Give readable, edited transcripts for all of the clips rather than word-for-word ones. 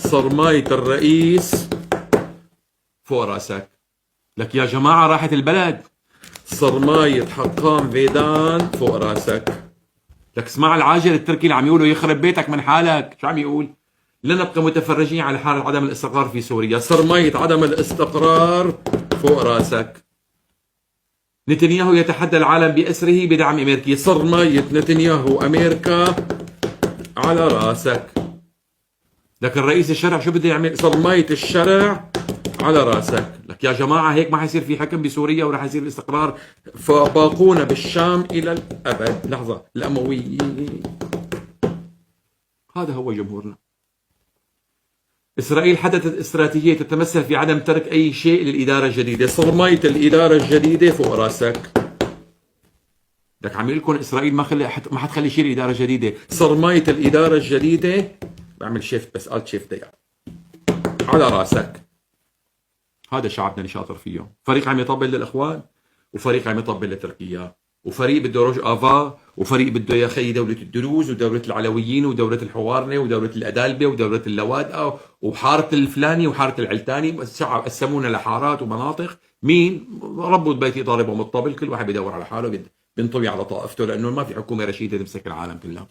صرماية الرئيس فوق راسك. لك يا جماعة راحت البلد. صرماية حقام فيدان فوق راسك. لك اسمع العاجل التركي اللي عم يقولوا يخرب بيتك من حالك. شو عم يقول؟ لن نبقى متفرجين على حالة عدم الاستقرار في سوريا. صرماية عدم الاستقرار فوق راسك. نتنياهو يتحدى العالم بأسره بدعم أمريكي. صرماية نتنياهو أمريكا على راسك. لك الرئيس الشرع شو بده يعمل؟ صرماية الشرع على راسك. لك يا جماعة هيك ما حيصير في حكم بسوريا ولا حيصير الاستقرار. فباقونا بالشام إلى الأبد. لحظة، الأمويين هذا هو جمهورنا. إسرائيل حدثت استراتيجية تتمثل في عدم ترك أي شيء للإدارة الجديدة. صرماية الإدارة الجديدة فوق راسك. لك عم يقول لكم إسرائيل ما حتخلي شيء للإدارة الجديدة. صرماية الإدارة الجديدة بعمل شيفت بس قالت شيفت ضيق على راسك. هذا شعبنا اللي شاطر فيه. فريق عم يطبل للإخوان، وفريق عم يطبل لتركيا، وفريق بده روج آفا، وفريق بده يا أخي دولة الدروز ودولة العلويين ودولة الحوارنة ودولة الأدالبة ودولة اللوادقة وحارة الفلاني وحارة العلتاني. بس شعب قسمونا لحارات ومناطق. مين؟ رب البيت ضاربهم الطبل. كل واحد بدور على حاله، بينطوي على طائفته، لأنه ما في حكومة رشيدة تمسك العالم كلها.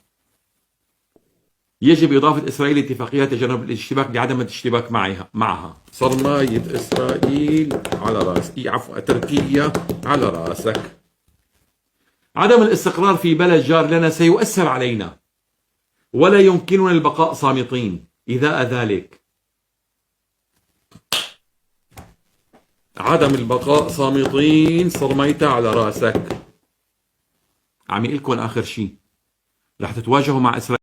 يجب إضافة إسرائيل اتفاقيات تجنب الاشتباك بعدم الاشتباك معها. صرماية إسرائيل على راسك. عفوا تركيا على راسك. عدم الاستقرار في بلد جار لنا سيؤثر علينا، ولا يمكننا البقاء صامتين إذا ذلك. عدم البقاء صامتين. صرميتها على راسك. عم يقول لكم آخر شيء، رح تتواجهوا مع إسرائيل